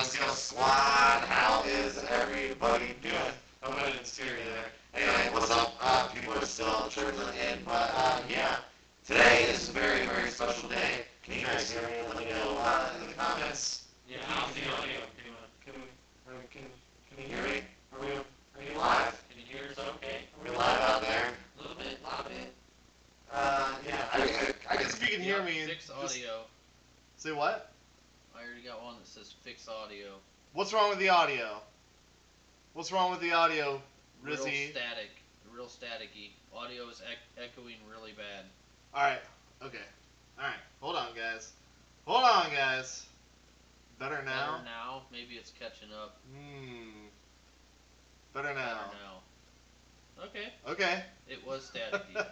LIVESTREAM squad, how is everybody doing? Oh, I didn't steer you there. Anyway, what's up? People are still trickling in, but yeah. Today is a very, very special day. Can you guys hear me? Let me know in the comments. Yeah, how's the audio? Can you hear me? Are you live? Can you hear us okay? Are we live out there? A little bit, a lot bit. Yeah, I guess if you can hear me. Fix audio. Say what? I already got one that says fix audio. What's wrong with the audio? What's wrong with the audio, Rizzy? Real staticky. Audio is echoing really bad. Alright, okay. Alright, hold on, guys. Hold on, guys. Better now? Better now? Maybe it's catching up. Better now. Better now. Okay. Okay. It was staticky.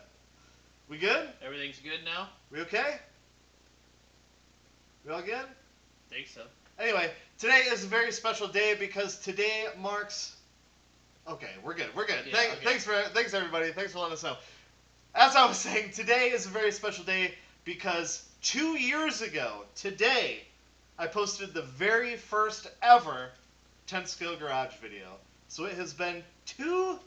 We good? Everything's good now? We okay? We all good? Think so. Anyway, today is a very special day because today marks... Okay, we're good. We're good. Yeah, Thanks everybody. Thanks for letting us know. As I was saying, today is a very special day because 2 years ago, today, I posted the very first ever 10 Skill Garage video. So it has been 2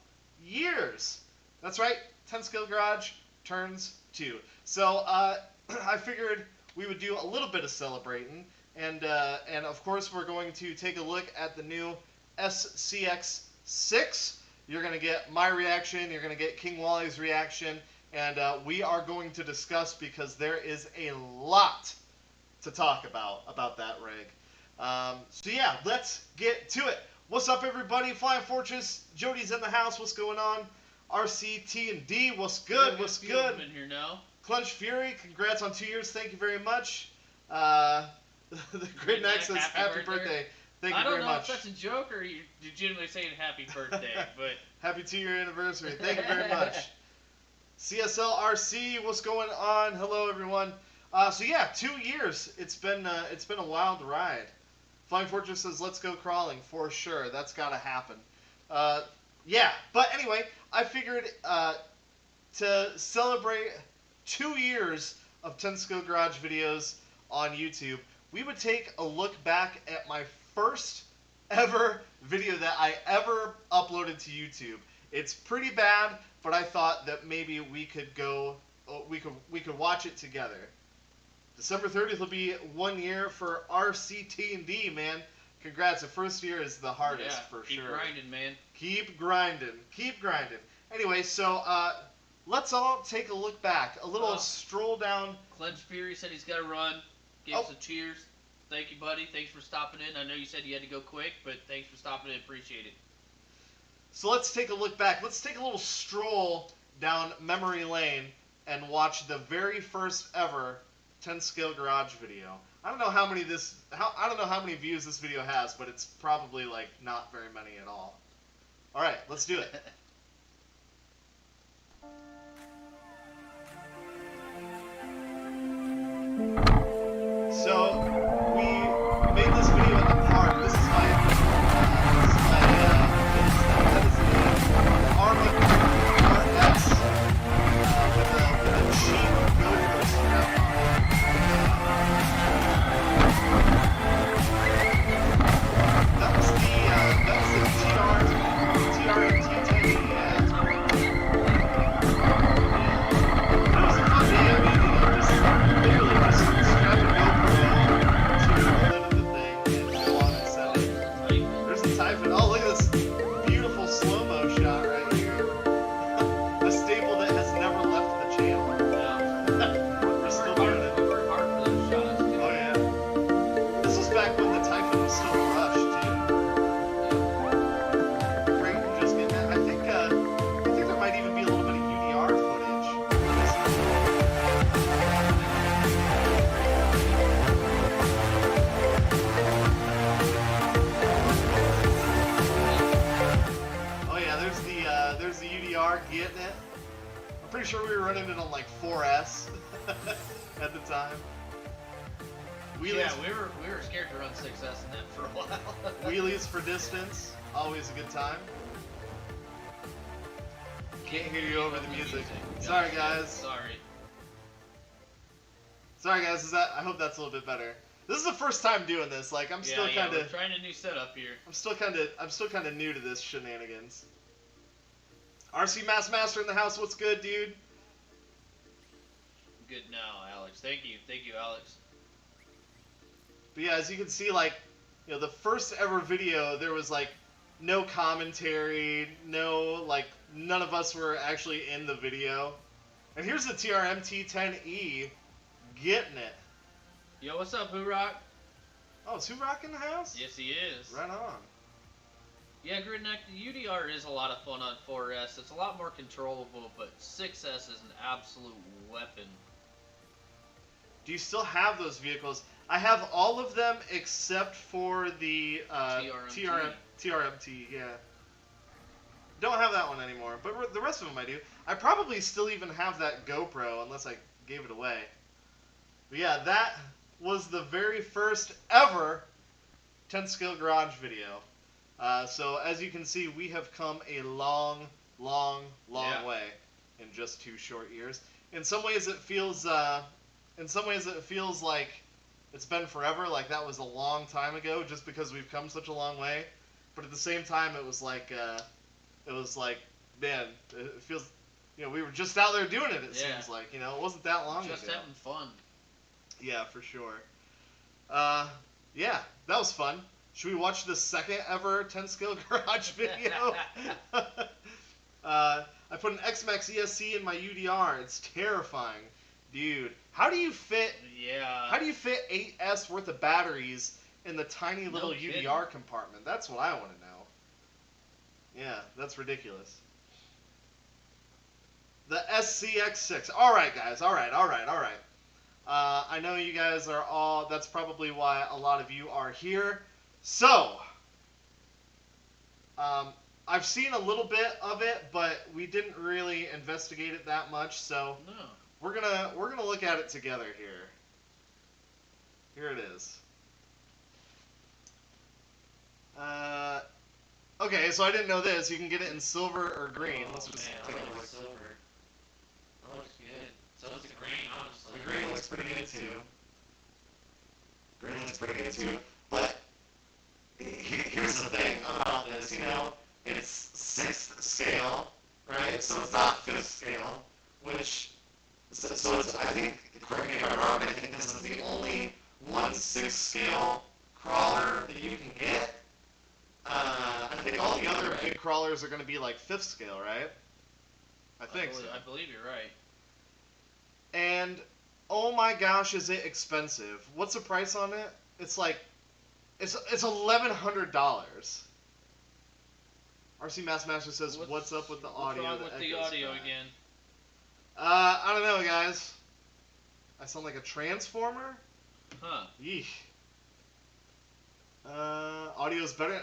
years. That's right, 10 Skill Garage turns 2. So I figured we would do a little bit of celebrating, and of course we're going to take a look at the new SCX6. You're going to get my reaction, you're going to get King Wally's reaction, and we are going to discuss because there is a lot to talk about that rig. So yeah, let's get to it. What's up, everybody? Flying Fortress, Jody's in the house. What's going on? RCT and D, what's good? What's good? In here now. Clench Fury, congrats on 2 years. Thank you very much. The Grid Next says happy birthday. Thank you very much. I don't know if that's a joke or you're legitimately saying happy birthday, but happy 2-year anniversary. Thank you very much. CSL RC, what's going on? Hello, everyone. So yeah, 2 years. It's been a wild ride. Flying Fortress says let's go crawling for sure. That's got to happen. Yeah, but anyway, I figured to celebrate 2 years of 10 Skill Garage videos on YouTube, we would take a look back at my first ever video that I ever uploaded to YouTube. It's pretty bad, but I thought that maybe we could watch it together. December 30th will be 1 year for RCT&D, man. Congrats, the first year is the hardest for sure. Keep grinding, man. Keep grinding. Keep grinding. Anyway, so let's all take a look back. A little stroll down. Clench Fury said he's got to run. Give us a cheers. Thank you, buddy. Thanks for stopping in. I know you said you had to go quick, but thanks for stopping in. Appreciate it. So let's take a look back. Let's take a little stroll down memory lane and watch the very first ever 10 Skill Garage video. I don't know how many views this video has, but it's probably like not very many at all. All right, let's do it. So we made this video at the park. This is my Arma RS with a cheap GoPro strap on it. That was the TRT10. That was a fun day. I mean, just literally just strap a GoPro to the lid of the thing and go on and sell it. There's a Typhon. Oh, look at this beautiful slow-mo shot right here. The staple that has never left the channel. We're still doing it. Oh yeah. This was back when the Typhon was still rushed too. Frank can just get that. I think there might even be a little bit of UDR footage. Oh yeah, there's the UDR getting it. I'm pretty sure we were running it on like 4S at the time. Yeah, we were scared to run 6S in that for a while. Wheelies for distance, always a good time. Can't hear you over the music. Sorry, guys. Sorry. Sorry, guys. I hope that's a little bit better. This is the first time doing this. Like, I'm still kind we're of trying a new setup here. I'm still kind of new to this shenanigans. RC Master in the house. What's good, dude? Good now, Alex. Thank you, Alex. But yeah, as you can see, like, you know, the first ever video, there was like no commentary, no, like, none of us were actually in the video. And here's the TRM T10E getting it. Yo, what's up, Hoorok? Oh, is Hoorok in the house? Yes, he is. Right on. Yeah, Gridneck, the UDR is a lot of fun on 4S. It's a lot more controllable, but 6S is an absolute weapon. Do you still have those vehicles? I have all of them except for the TRMT, yeah. Don't have that one anymore, but the rest of them I do. I probably still even have that GoPro, unless I gave it away. But yeah, that was the very first ever 10 Skill Garage video. So as you can see, we have come a long way in just 2 short years. In some ways, it feels like it's been forever. Like that was a long time ago, just because we've come such a long way. But at the same time, it was like, man, it feels, you know, we were just out there doing it. It seems like, you know, it wasn't that long ago. Just having fun. Yeah, for sure. Yeah, that was fun. Should we watch the second ever 10 Skill Garage video? I put an X-Max ESC in my UDR. It's terrifying. Dude, how do you fit 8S worth of batteries in the tiny little UDR compartment? That's what I want to know. Yeah, that's ridiculous. The SCX6. Alright, guys. Alright. I know you guys are all... That's probably why a lot of you are here. So, I've seen a little bit of it, but we didn't really investigate it that much, so... No. We're gonna look at it together here. Here it is. Okay, so I didn't know this. You can get it in silver or green. Oh, Let's just man, take a I look. like silver. That looks good. So does the green, honestly. The green looks pretty good too. Green looks pretty good too. But here's the thing about this. You know, it's 6th scale, right? So it's not 5th scale, which. So it's, I think, correct me if I'm wrong, I think this is the only 1/6 scale crawler that you can get. I think all the other big crawlers are going to be like 5th scale, right? I think so. I believe you're right. And, oh my gosh, is it expensive. What's the price on it? It's like, it's $1,100. RC Master says, what's up with the audio? What's wrong with the audio again? I don't know, guys. I sound like a transformer? Huh. Yeesh. Audio's better.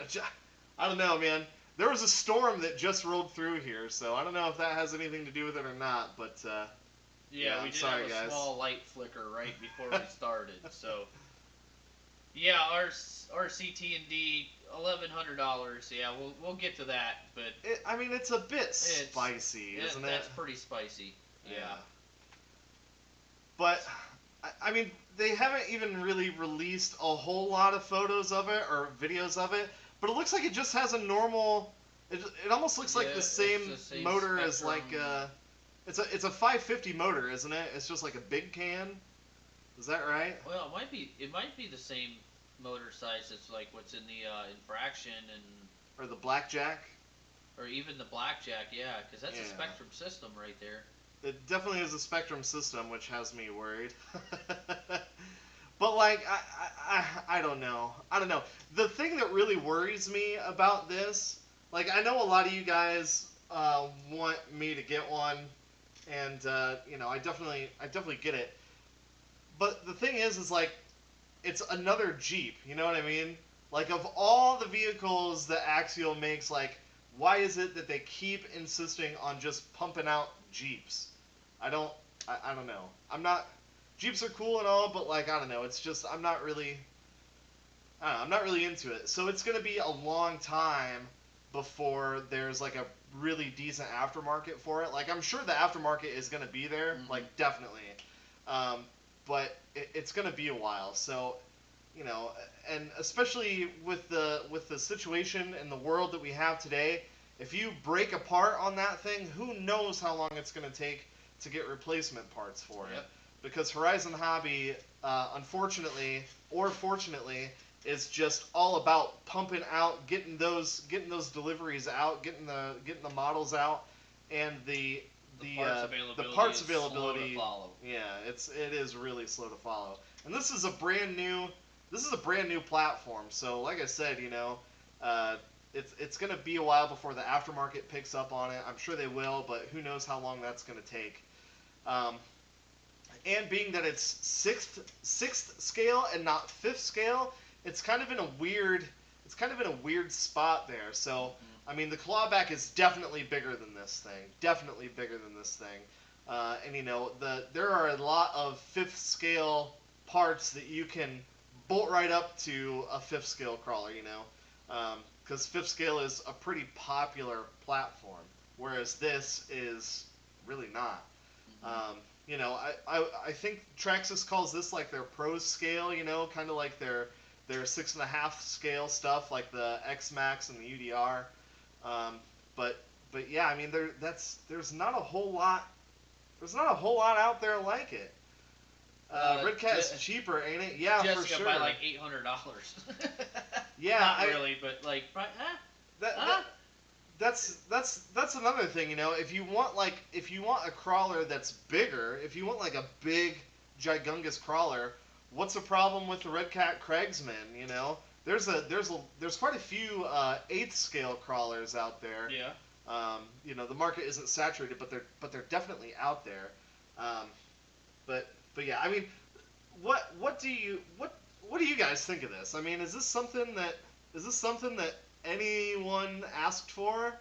I don't know, man. There was a storm that just rolled through here, so I don't know if that has anything to do with it or not, but, yeah, we did have a small light flicker right before we started, so... Yeah, our CT&D, $1,100, yeah, we'll get to that, but... I mean, it's a bit spicy, isn't it? That's pretty spicy. Yeah. But, I mean, they haven't even really released a whole lot of photos of it or videos of it, but it looks like it just has a normal... It almost looks like the same motor spectrum. as, like, it's a 550 motor, isn't it? It's just like a big can. Is that right? Well, it might be the same motor size as, like, what's in the Infraction and... Or the Blackjack. Or even the Blackjack, yeah, because that's a Spectrum system right there. It definitely is a Spectrum system, which has me worried. But, like, I don't know. I don't know. The thing that really worries me about this, like, I know a lot of you guys want me to get one, and, you know, I definitely get it. But the thing is like, it's another Jeep, you know what I mean? Like, of all the vehicles that Axial makes, like, why is it that they keep insisting on just pumping out Jeeps? I don't know. Jeeps are cool and all, but, like, I don't know. It's just, I'm not really into it. So it's going to be a long time before there's, like, a really decent aftermarket for it. Like, I'm sure the aftermarket is going to be there, like, definitely. But it's going to be a while. So you know, and especially with the situation in the world that we have today, if you break apart on that thing, who knows how long it's going to take to get replacement parts for it. Because Horizon Hobby, unfortunately or fortunately, is just all about pumping out, getting those deliveries out, getting the models out, and the parts availability. Yeah, it is really slow to follow. And this is a brand new platform. So like I said, you know, it's going to be a while before the aftermarket picks up on it. I'm sure they will, but who knows how long that's going to take. And being that it's sixth scale and not fifth scale, it's kind of in a weird spot there. So I mean, the clawback is definitely bigger than this thing. And you know, there are a lot of fifth scale parts that you can bolt right up to a fifth scale crawler. You know, because fifth scale is a pretty popular platform, whereas this is really not. You know, I think Traxxas calls this like their pro scale, you know, kind of like their 6.5 scale stuff, like the X Max and the UDR. But yeah, I mean, there's not a whole lot out there like it. Red Cat is cheaper, ain't it? Yeah, for sure. By like $800. Yeah, not really, but like, That's another thing, you know. If you want a crawler that's bigger, if you want like a big gigungous crawler, what's the problem with the Red Cat Craigsman? You know, there's quite a few 8th scale crawlers out there. Yeah. You know, the market isn't saturated, but they're definitely out there. But yeah, I mean, what do you guys think of this? I mean, is this something that anyone asked for?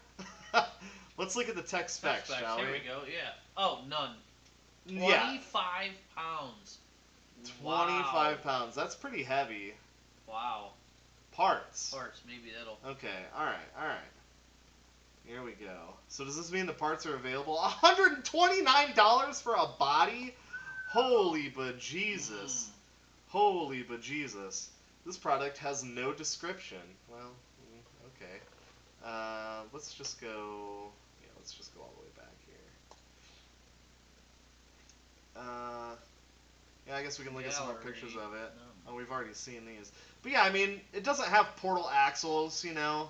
Let's look at the tech specs, shall we? Here we go, yeah. Oh, none. 25 pounds. 25 pounds. That's pretty heavy. Wow. Parts, maybe that'll... Okay, alright. Here we go. So does this mean the parts are available? $129 for a body? Holy bejesus. Holy bejesus. This product has no description. Well, okay. Let's just go all the way back here. Yeah, I guess we can look at some more pictures of it. Oh, we've already seen these. But yeah, I mean, it doesn't have portal axles, you know?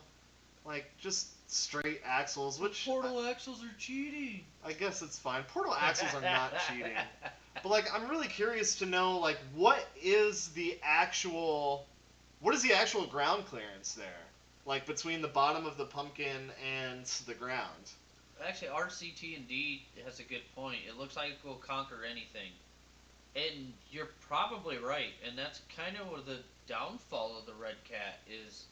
Like, just straight axles, which... Portal axles are cheating! I guess it's fine. Portal axles are not cheating. But, like, I'm really curious to know, like, what is the actual ground clearance there? Like, between the bottom of the pumpkin and the ground. Actually, RCT&D has a good point. It looks like it will conquer anything. And you're probably right. And that's kind of what the downfall of the Red Cat is.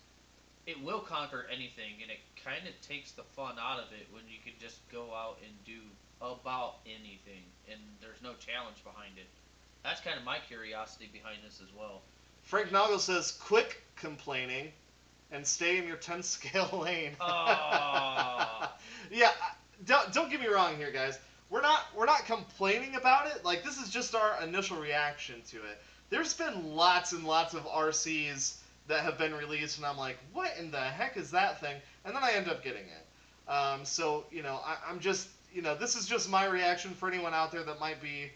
It will conquer anything, and it kind of takes the fun out of it when you can just go out and do about anything, and there's no challenge behind it. That's kind of my curiosity behind this as well. Frank Noggle says, quit complaining and stay in your 10 scale lane. Yeah, don't get me wrong here, guys. We're not complaining about it. Like, this is just our initial reaction to it. There's been lots and lots of RCs that have been released, and I'm like, what in the heck is that thing? And then I end up getting it. So, you know, I'm just, you know, this is just my reaction for anyone out there that might be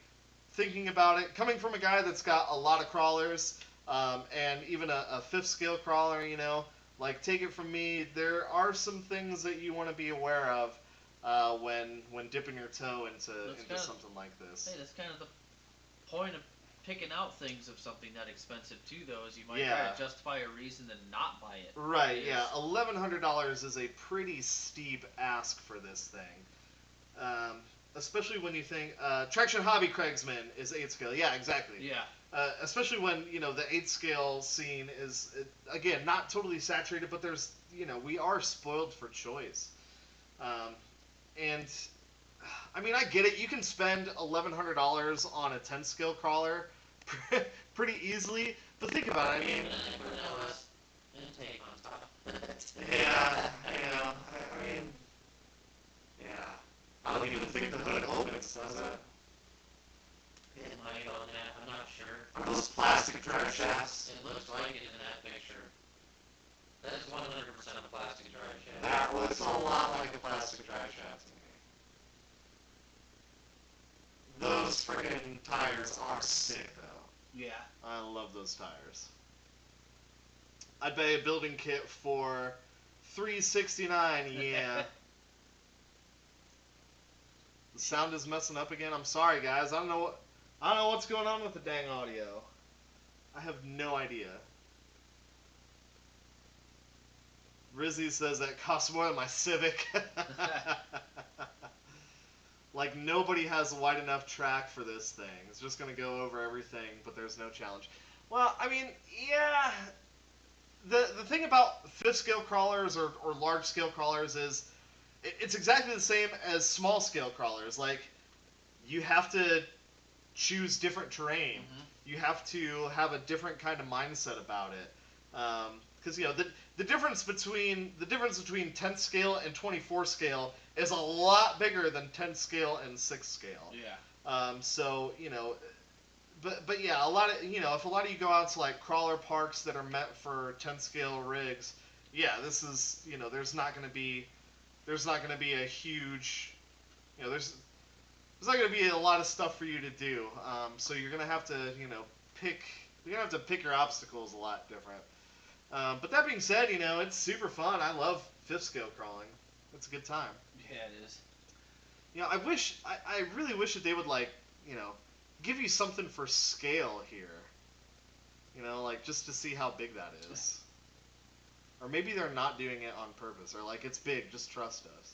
thinking about it. Coming from a guy that's got a lot of crawlers, and even a 5th scale crawler, you know, like, take it from me, there are some things that you want to be aware of when dipping your toe into something like this. Hey, that's kind of the point of picking out things of something that expensive too, though, is you might try to justify a reason to not buy it. Right, yeah. $1,100 is a pretty steep ask for this thing. Especially when you think, Traction Hobby Craigsman is 8 scale. Yeah, exactly. Yeah. Especially when, you know, the 8 scale scene is, again, not totally saturated, but there's, you know, we are spoiled for choice. And, I mean, I get it. You can spend $1,100 on a 10 scale crawler pretty easily, but think about it. I mean, intake on top. Yeah, you know, I mean, yeah. I don't even think the hood opens, does it? It might on that, I'm not sure. Are those plastic drive shafts? It looks looks a lot like a plastic drive shaft to me. Those friggin' tires are sick, though. Yeah. I love those tires. I'd buy a building kit for $369. Yeah. The sound is messing up again. I'm sorry, guys. I don't know what's going on with the dang audio. I have no idea. Rizzy says that costs more than my Civic. Like, nobody has a wide enough track for this thing. It's just going to go over everything, but there's no challenge. Well, I mean, yeah. The thing about fifth scale crawlers or large scale crawlers is it's exactly the same as small scale crawlers. Like, you have to choose different terrain. Mm-hmm. You have to have a different kind of mindset about it. Because the difference between 10th scale and 24 scale is a lot bigger than 10th scale and 6th scale. Yeah. So but yeah, if a lot of you go out to like crawler parks that are meant for 10th scale rigs, yeah, this is there's not going to be a huge there's not going to be a lot of stuff for you to do. So you're going to have to pick your obstacles a lot different. But that being said, it's super fun. I love fifth scale crawling. It's a good time. Yeah, it is. I really wish that they would give you something for scale here. Just to see how big that is. Or maybe they're not doing it on purpose. Or it's big, just trust us.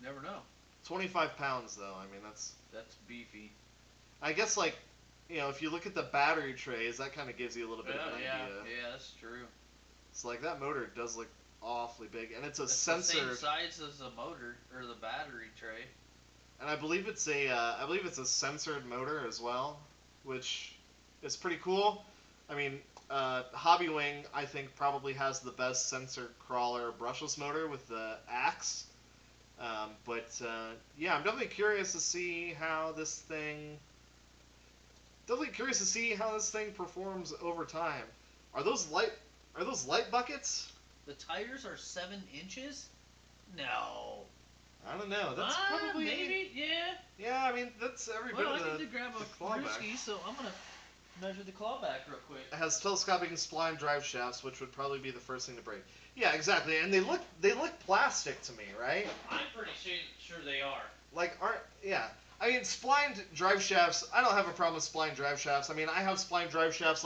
Never know. 25 pounds though. I mean, that's beefy. I guess if you look at the battery trays, that kind of gives you a little bit of an idea. Yeah, that's true. It's that motor does look awfully big, and it's sensor. The same size as the motor or the battery tray. And I believe it's a censored motor as well, which is pretty cool. I mean, Hobby Wing I think probably has the best censored crawler brushless motor with the Axe. Yeah, I'm definitely curious to see how this thing. Performs over time. Are those light buckets? The tires are 7 inches? No. I don't know. That's probably maybe, yeah. Yeah, I mean that's every bit of the. Well, I need to grab a brewski, so I'm gonna measure the clawback real quick. It has telescoping spline drive shafts, which would probably be the first thing to break. Yeah, exactly. And they look plastic to me, right? I'm pretty sure they are. I mean, splined drive shafts, I don't have a problem with spline drive shafts. I mean, I have spline drive shafts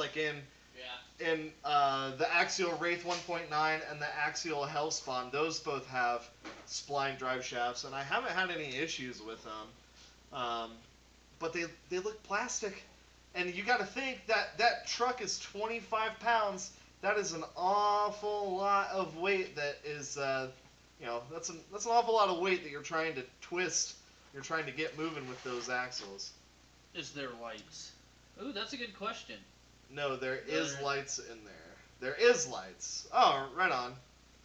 in the Axial Wraith 1.9 and the Axial Hellspawn. Those both have spline drive shafts, and I haven't had any issues with them. But they look plastic. And you got to think that truck is 25 pounds. That is an awful lot of weight that is, that's an awful lot of weight that you're trying to twist. You're trying to get moving with those axles. Is there lights? Ooh, that's a good question. No, there is lights in there. There is lights. Oh, right on.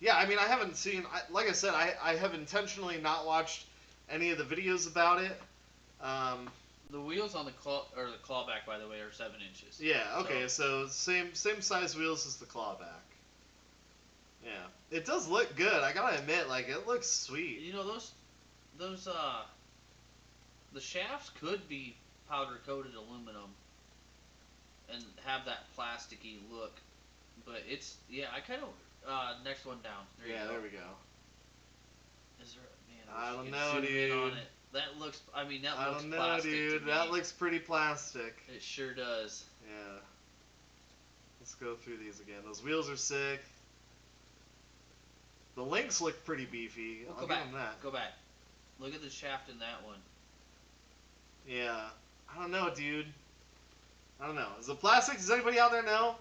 Yeah, I mean, I haven't seen. Like I said, I have intentionally not watched any of the videos about it. The wheels on the clawback, by the way, are 7 inches. Yeah. Okay. So same size wheels as the clawback. Yeah. It does look good. I gotta admit, it looks sweet. The shafts could be powder coated aluminum and have that plasticky look, but I kind of next one down. There we go. Is there? I don't know, dude. That looks. I mean, that looks plastic. I don't know, dude. That looks pretty plastic. It sure does. Yeah. Let's go through these again. Those wheels are sick. The links look pretty beefy. I'll give them that. Go back. Look at the shaft in that one. Yeah. I don't know, dude. I don't know. Is it plastic? Does anybody out there know?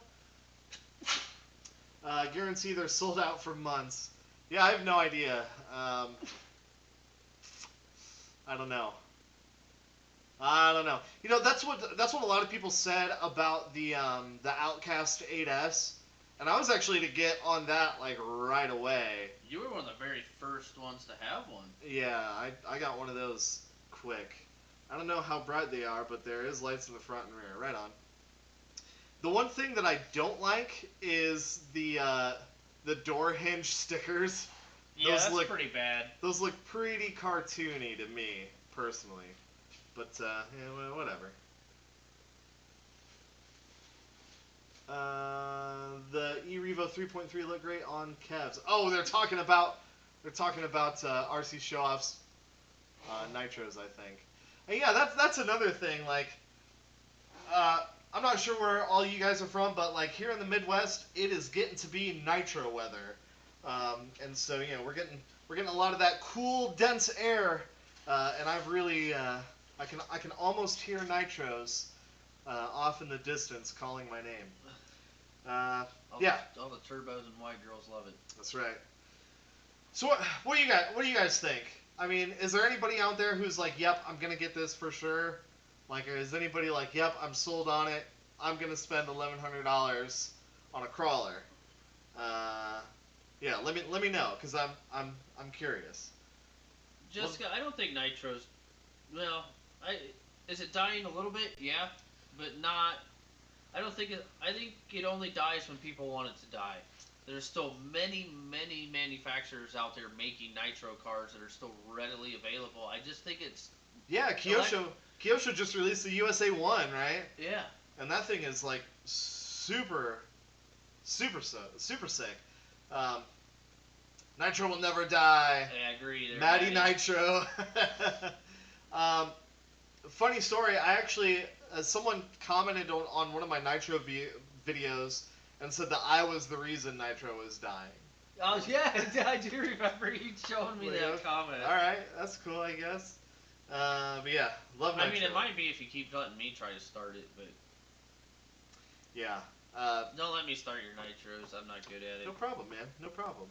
Guarantee they're sold out for months. Yeah, I have no idea. I don't know. That's what a lot of people said about the Outcast 8S, and I was actually to get on that right away. You were one of the very first ones to have one. Yeah, I got one of those quick. I don't know how bright they are, but there is lights in the front and rear. Right on. The one thing that I don't like is the door hinge stickers Yeah, that's pretty bad. Those look pretty cartoony to me, personally. But, yeah, whatever. The eRevo 3.3 look great on Kev's. Oh, they're talking about RC Show-Off's nitros, I think. And yeah, that's another thing. Like, I'm not sure where all you guys are from, but like here in the Midwest, it is getting to be nitro weather, and so we're getting a lot of that cool, dense air, and I've really I can almost hear nitros off in the distance calling my name. Yeah. All the turbos and white girls love it. That's right. So what do you guys think? I mean, is there anybody out there who's like, yep, I'm gonna get this for sure? Like, is anybody like, yep, I'm sold on it. I'm gonna spend $1,100 on a crawler. Yeah, let me know, cause I'm curious. Jessica, I don't think nitros. Well, is it dying a little bit? Yeah, but not. I don't think it. I think it only dies when people want it to die. There's still many manufacturers out there making nitro cars that are still readily available. I just think it's. Yeah, Kyosho just released the USA 1, right? Yeah. And that thing is like super sick. Nitro will never die. I agree. Matty Nitro. Funny story. I actually, someone commented on one of my Nitro videos and said that I was the reason Nitro was dying. Oh yeah, I do remember you showing me that comment. All right, that's cool, I guess. But yeah, love Nitro. I mean, it might be if you keep letting me try to start it, but yeah. Don't let me start your nitros. I'm not good at it. No problem, man. No problem.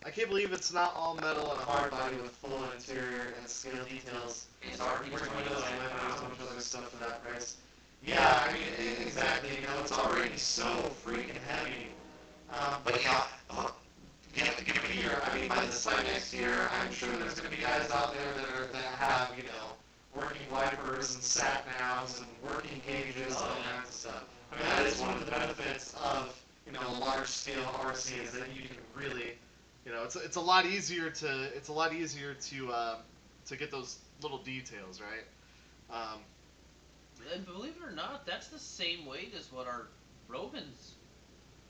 I can't believe it's not all metal and a hard body with full interior and scale details. It's already windows and so much other stuff for that price. Yeah, I mean, exactly. It's already so freaking heavy. But yeah, give it a year. I mean, by this time next year, I'm sure there's going to be guys out there that have, working wipers and sat navs and working gauges and all kinds of stuff. I mean, that is one of the benefits of, large scale RC is that you can really, it's a lot easier to get those little details, right? And believe it or not, that's the same weight as what our Robins,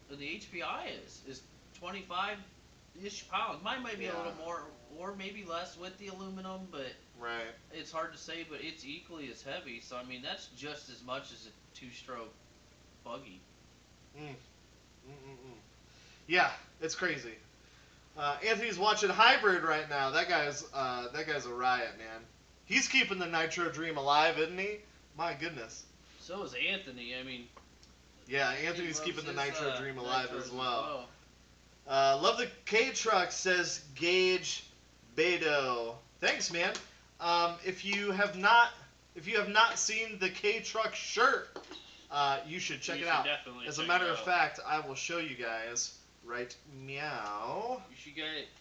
the HPI is 25-ish pounds. Mine might be a little more or maybe less with the aluminum, but right. It's hard to say, but it's equally as heavy. So I mean, that's just as much as a two-stroke buggy. Yeah, it's crazy. Anthony's watching Hybrid right now. That guy's a riot, man. He's keeping the Nitro dream alive, isn't he? My goodness. So is Anthony. I mean. Yeah, Anthony's keeping the Nitro dream alive as well. Love the K-Truck, says Gage Beto. Thanks, man. If you have not seen the K-Truck shirt, you should check it out. As a matter of fact, I will show you guys right meow.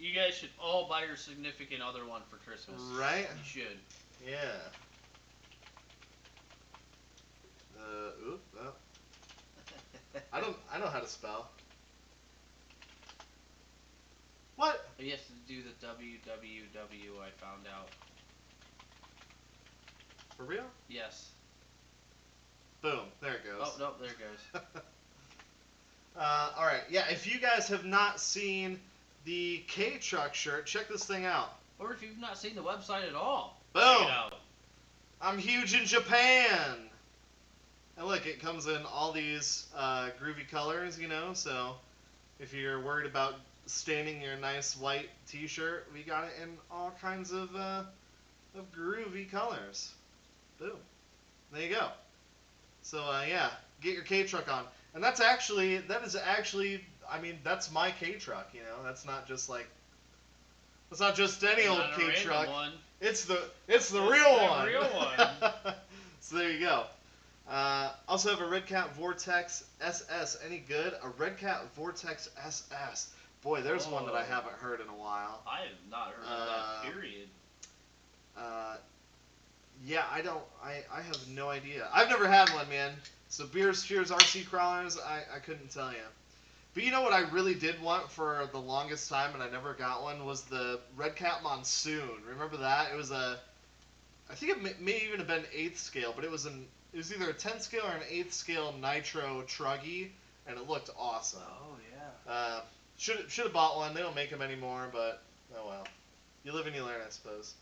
You guys should all buy your significant other one for Christmas. Right? You should. Yeah. I know how to spell. What? He has to do the WWW, I found out. For real? Yes. Boom. There it goes. Oh, no, there it goes. Alright, yeah, if you guys have not seen the K-Truck shirt, check this thing out. Or if you've not seen the website at all, boom! Check it out. I'm huge in Japan! And look, it comes in all these groovy colors, so if you're worried about staining your nice white t-shirt, we got it in all kinds of groovy colors. Boom. There you go. So, yeah, get your K-Truck on. And that is actually, I mean, that's my K-Truck, That's not just any old K-Truck. It's the real one. Real one. So there you go. Also have a Red Cat Vortex SS. Any good? A Red Cat Vortex SS. Boy, there's one that I haven't heard in a while. I have not heard of that, period. Yeah, I have no idea. I've never had one, man. So Beers, Cheers, RC Crawlers, I couldn't tell you. But you know what I really did want for the longest time, and I never got one, was the Red Cat Monsoon. Remember that? It was I think it may even have been 8th scale, but it was either a 10th scale or an 8th scale Nitro Truggy, and it looked awesome. Oh yeah. Should have bought one. They don't make them anymore, but oh well. You live and you learn, I suppose.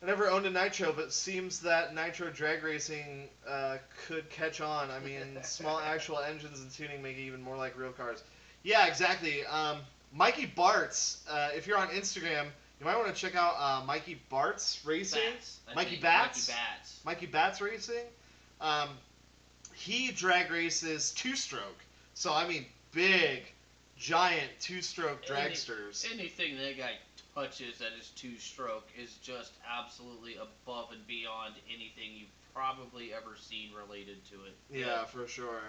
I never owned a Nitro, but seems that Nitro drag racing could catch on. I mean, small actual engines and tuning make it even more like real cars. Yeah, exactly. Mikey Bartz, if you're on Instagram, you might want to check out Mikey Bartz Racing. Mikey Bats. Mikey Bats Racing. He drag races 2-stroke. So, I mean, big, giant 2-stroke dragsters. Anything that guy touches that is 2-stroke is just absolutely above and beyond anything you've probably ever seen related to it. Yeah, for sure.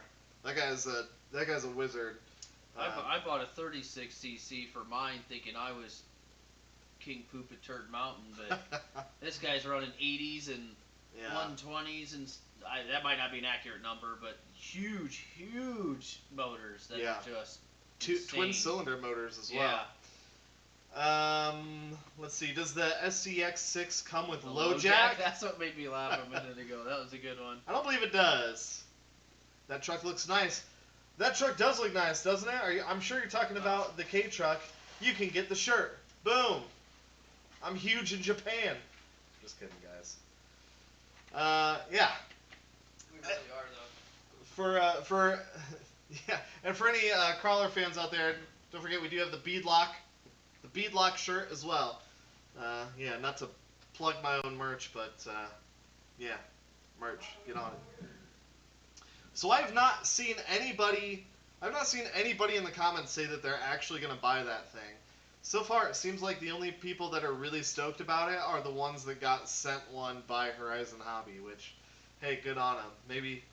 That guy's a wizard. I bought a 36cc for mine, thinking I was King Poop at Turd Mountain, but this guy's running 80s and 120s, and that might not be an accurate number, but huge motors that are just twin cylinder motors as well. Let's see. Does the SCX6 come with low jack? That's what made me laugh a minute ago. That was a good one. I don't believe it does. That truck looks nice. That truck does look nice, doesn't it? I'm sure you're talking about the K truck. You can get the shirt. Boom. I'm huge in Japan. Just kidding, guys. Yeah. We really are, though. For and for any crawler fans out there, don't forget we do have the beadlock shirt as well. Yeah, not to plug my own merch, but yeah, merch. Get on it. So I've not seen anybody in the comments say that they're actually going to buy that thing. So far, it seems like the only people that are really stoked about it are the ones that got sent one by Horizon Hobby, which, hey, good on them. Maybe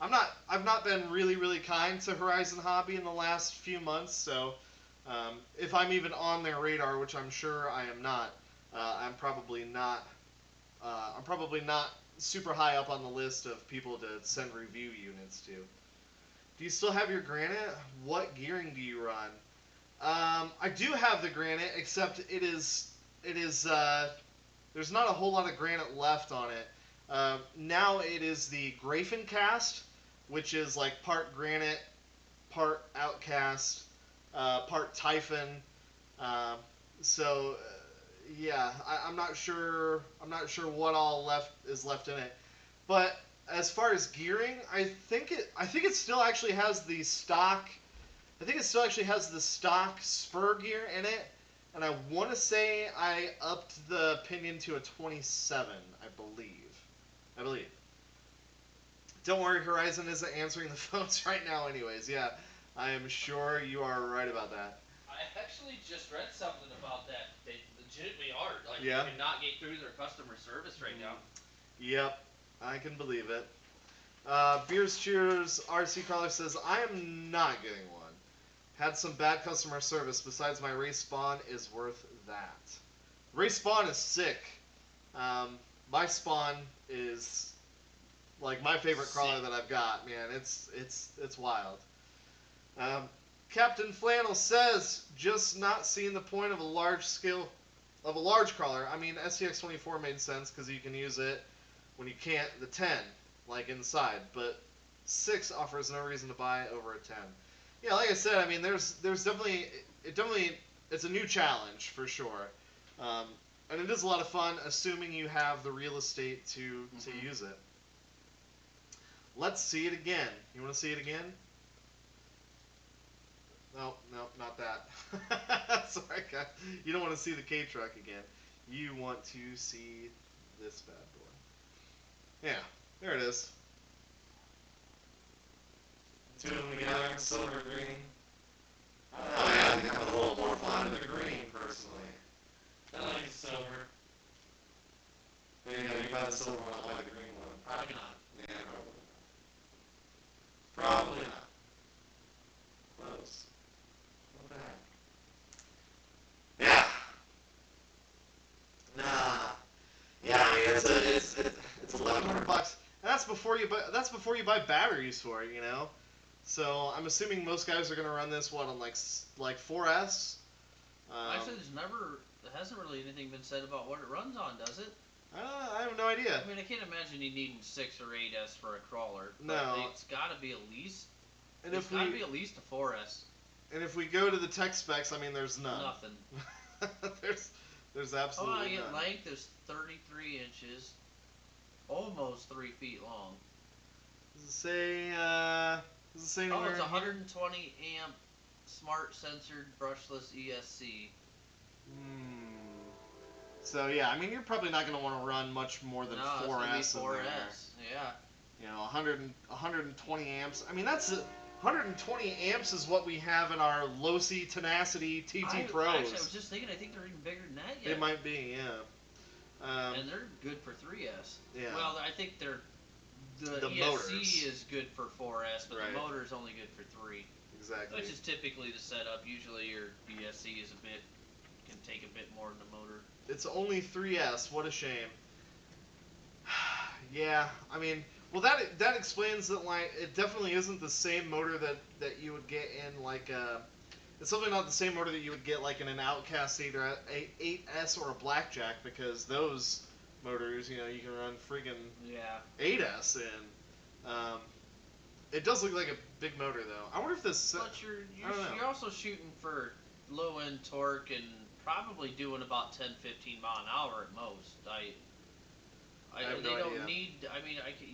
I've not been really kind to Horizon Hobby in the last few months, so if I'm even on their radar, which I'm sure I am not, I'm probably not super high up on the list of people to send review units to. Do you still have your Granite? What gearing do you run? I do have the Granite, except it is there's not a whole lot of Granite left on it. Now it is the Grafencast, which is like part Granite, part Outcast, part Typhon. Yeah, I'm not sure what all is left in it. But as far as gearing, I think it still actually has the stock. I think it still actually has the stock spur gear in it, and I want to say I upped the pinion to a 27. I believe. Don't worry, Horizon isn't answering the phones right now, anyways. Yeah, I am sure you are right about that. I actually just read something about that. They legitimately are. Like, yeah. You cannot get through their customer service right now. Yep, I can believe it. Beers Cheers RC Crawler says, I am not getting one. Had some bad customer service. Besides, my race spawn is worth that. Race spawn is sick. My spawn is like my favorite crawler that I've got. Man, it's wild. Captain Flannel says, just not seeing the point of a large crawler. I mean, SCX24 made sense because you can use it when you can't the 10, like inside. But 6 offers no reason to buy over a 10. Yeah, like I said, I mean, there's definitely it's a new challenge for sure, and it is a lot of fun, assuming you have the real estate to use it. Let's see it again. You want to see it again? No, not that. Sorry, guys. You don't want to see the K truck again. You want to see this bad boy. Yeah, there it is. Two of them together, silver green. Oh yeah, I think I'm a little more fond of the green, personally. I like the silver. Yeah, you buy the silver one, I like the green one. Probably not. Yeah, probably not. Close. What the heck? Yeah. Nah. Yeah, I mean, it's $1,100. And that's before you buy batteries for it, you know. So I'm assuming most guys are going to run this, what, on like 4S? Actually, there hasn't really anything been said about what it runs on, does it? I have no idea. I mean, I can't imagine you needing 6 or 8S for a crawler. But no. It's got to be at least... And it's got to be at least a 4S. And if we go to the tech specs, I mean, there's none. Nothing. there's absolutely none. I get length is 33 inches. Almost 3 feet long. Does it say anywhere? Oh, it's 120 amp smart censored brushless ESC. So yeah, I mean, you're probably not going to want to run much more than 4S. It's gonna be 4S. Yeah. You know, 120 amps. I mean, that's 120 amps is what we have in our Losi Tenacity TT Pros. Actually, I was just thinking, I think they're even bigger than that yet. They might be, yeah. And they're good for 3S. Yeah. Well, I think the ESC motors is good for 4S, but right. the motor is only good for 3. Exactly. Which is typically the setup. Usually your ESC can take a bit more than the motor. It's only 3S. What a shame. Yeah, I mean, well, that explains that, like, it definitely isn't the same motor that you would get in, like, it's certainly not the same motor that you would get, like, in an Outcast 8S or a Blackjack, because those motors, you know, you can run friggin' 8S in. It does look like a big motor, though. I wonder if this... But you're also shooting for low-end torque and probably doing about 10-15 mile an hour at most. I have no idea.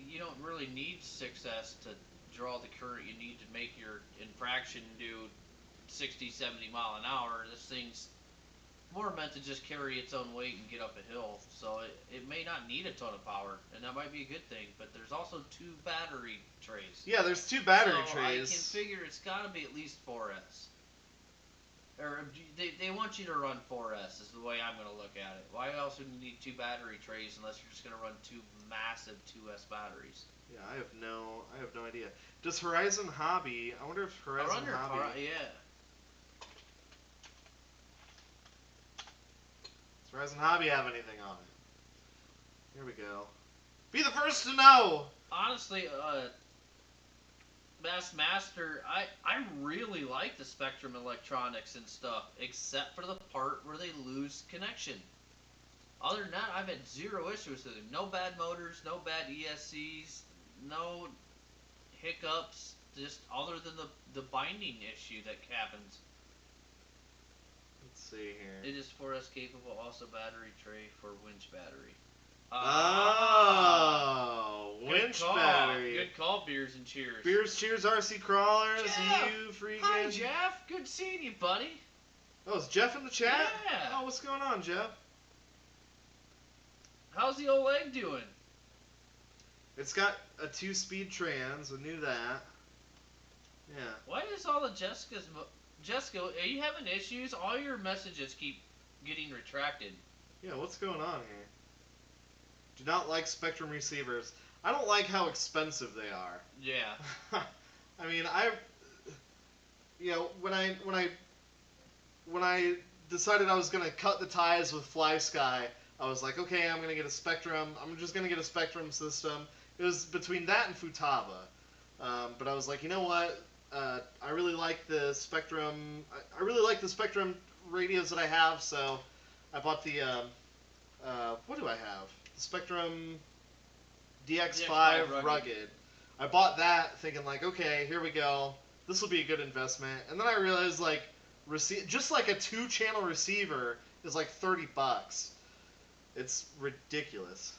You don't really need 6S to draw the current you need to make your infraction do 60-70 mile an hour. This thing's more meant to just carry its own weight and get up a hill, so it may not need a ton of power, and that might be a good thing, but there's also 2 battery trays. Yeah, there's 2 battery trays. I can figure it's got to be at least 4S. Or they want you to run 4S is the way I'm going to look at it. Why else would you need 2 battery trays unless you're just going to run 2 massive 2S batteries? Yeah, I have no idea. Does Horizon Hobby? I wonder if Horizon Hobby. Yeah. Does Horizon Hobby have anything on it? Here we go. Be the first to know. Honestly, Master, I really like the Spectrum electronics and stuff, except for the part where they lose connection. Other than that, I've had 0 issues with them. No bad motors, no bad ESCs, no hiccups, just other than the binding issue that happens. Let's see here. It is 4S capable, also battery tray for winch battery. Winch battery. Good call, Beers and Cheers. Beers, Cheers, RC Crawlers, Jeff. you freaking. Hi, Jeff. Good seeing you, buddy. Oh, is Jeff in the chat? Yeah. Oh, what's going on, Jeff? How's the old leg doing? It's got a 2-speed trans. I knew that. Yeah. Why is all the Jessica, are you having issues? All your messages keep getting retracted. Yeah, what's going on here? Do not like Spectrum receivers. I don't like how expensive they are. Yeah. I mean, when I decided I was gonna cut the ties with FlySky, I was like, okay, I'm gonna get a Spectrum. I'm just gonna get a Spectrum system. It was between that and Futaba, but I was like, you know what? I really like the Spectrum. I really like the Spectrum radios that I have, so I bought the. What do I have? The Spectrum DX5 Rugged. I bought that thinking like, okay, here we go. This will be a good investment. And then I realized like, just like a 2-channel receiver is like $30. It's ridiculous.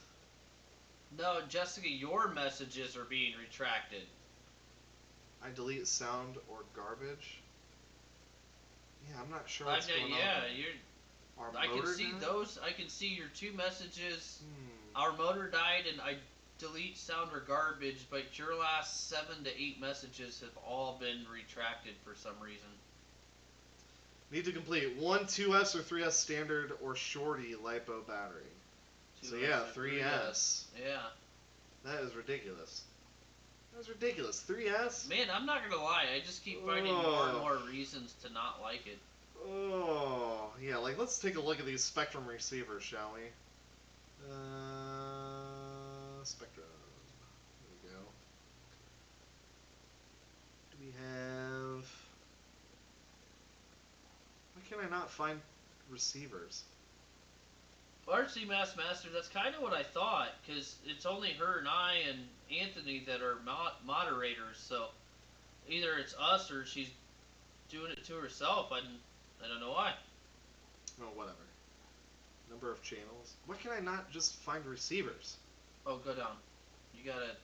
No, Jessica, your messages are being retracted. I delete sound or garbage. Yeah, I'm not sure what's going on. I can see those. I can see your 2 messages. Our motor died, and I delete sound or garbage. But your last 7 to 8 messages have all been retracted for some reason. Need to complete 1 2S or 3S standard or shorty LiPo battery. So yeah, 3S. Yeah. That is ridiculous. That's ridiculous. 3S? Man, I'm not gonna lie. I just keep finding more and more reasons to not like it. Oh, yeah. Like, let's take a look at these Spectrum receivers, shall we? Spectrum. There we go. Do we We have... Why can I not find receivers? RC Master, that's kind of what I thought, because it's only her and I and Anthony that are moderators, so either it's us or she's doing it to herself. I don't know why. Oh, whatever. Number of channels. Why can I not just find receivers? Oh, go down. You gotta,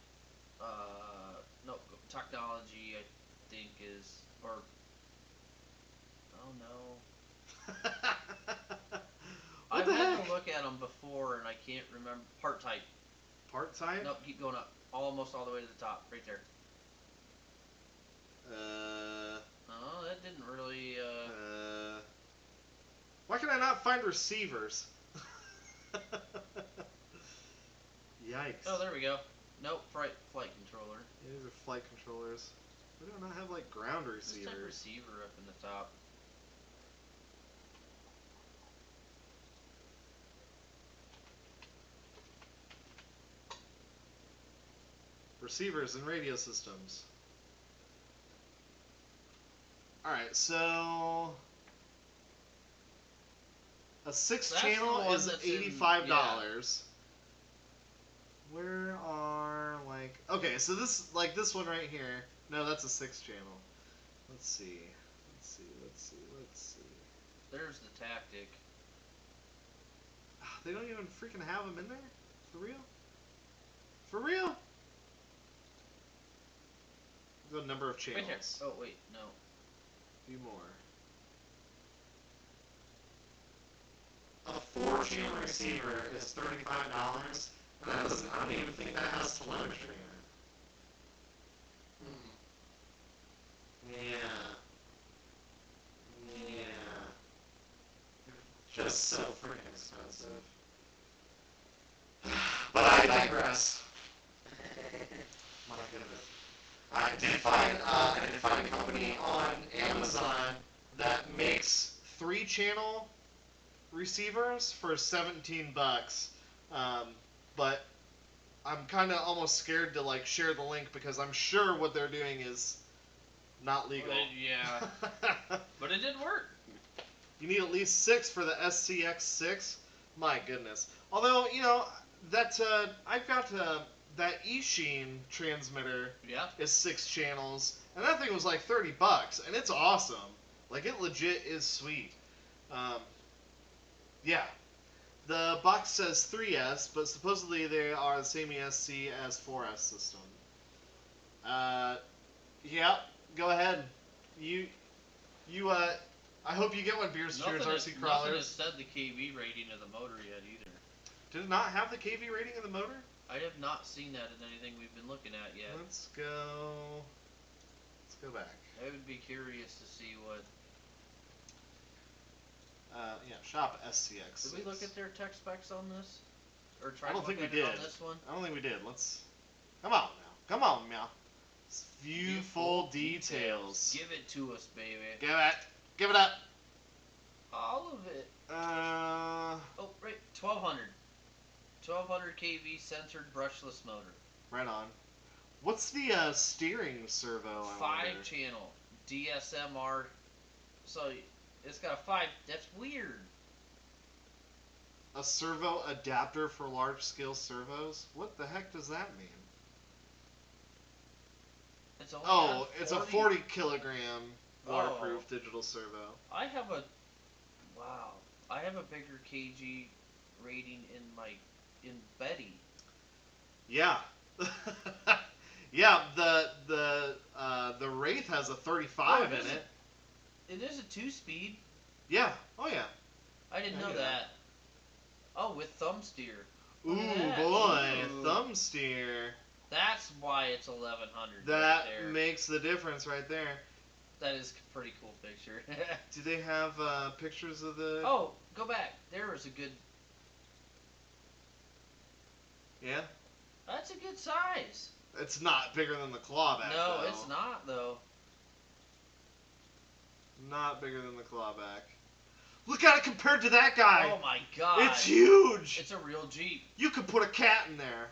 no, technology, I think is, or, oh no. I've had to look at them before and I can't remember. Part type. Part type? Nope, keep going up. Almost all the way to the top, right there. Oh, that didn't really, Why can I not find receivers? Yikes. Oh, there we go. Nope, flight controller. Yeah, these are flight controllers. Why do I not have, like, ground receivers? Just type receiver up in the top. Receivers and radio systems. Alright, so... A 6-channel is $85. Where are, like... Okay, so this, like, this one right here. No, that's a 6-channel. Let's see. Let's see. There's the tactic. They don't even freaking have them in there? For real? For real? The number of channels. Right there. Oh, wait, no. A few more. A 4-channel receiver is $35, and that doesn't, I don't even think that has telemetry in it. Yeah. Just so freaking expensive. But I digress. My goodness. I did find a company on Amazon that makes 3-channel receivers for $17. But I'm kind of almost scared to like share the link because I'm sure what they're doing is not legal. Yeah. But it did work. You need at least 6 for the SCX6. My goodness. Although, you know, that I've got that eSheen transmitter is 6 channels, and that thing was like $30, and it's awesome. Like, it legit is sweet. Yeah. The box says 3S, but supposedly they are the same ESC as 4S system. Yeah, go ahead. I hope you get one, Beers, Cheers, RC Crawlers. Nothing has said the KV rating of the motor yet either. Did it not have the KV rating of the motor? I have not seen that in anything we've been looking at yet. Let's go back. I would be curious to see what... Yeah, shop SCX. Did we look at their tech specs on this? Or try I don't to think look we at did. it on this one? I don't think we did. Let's... Come on, now. Come on, now. View full details. Give it to us, baby. Give it. Give it up. All of it. Oh, right. 1200. 1200 kV censored brushless motor. Right on. What's the steering servo? 5-channel DSMR. So it's got a 5. That's weird. A servo adapter for large-scale servos? What the heck does that mean? It's a 40-kilogram waterproof digital servo. I have a bigger kg rating in Betty. Yeah. Yeah, the Wraith has a 35 in it. It is a 2-speed. Yeah. Oh yeah. I didn't know that. Oh, with thumb steer. Ooh boy, thumb steer. That's why it's 1100. That makes the difference right there. That is a pretty cool picture. Do they have pictures of the... Oh, go back. There was a good... Yeah? That's a good size. It's not bigger than the clawback, No, though. it's not, though. Not bigger than the clawback. Look at it compared to that guy! Oh my god. It's huge! It's a real Jeep. You could put a cat in there.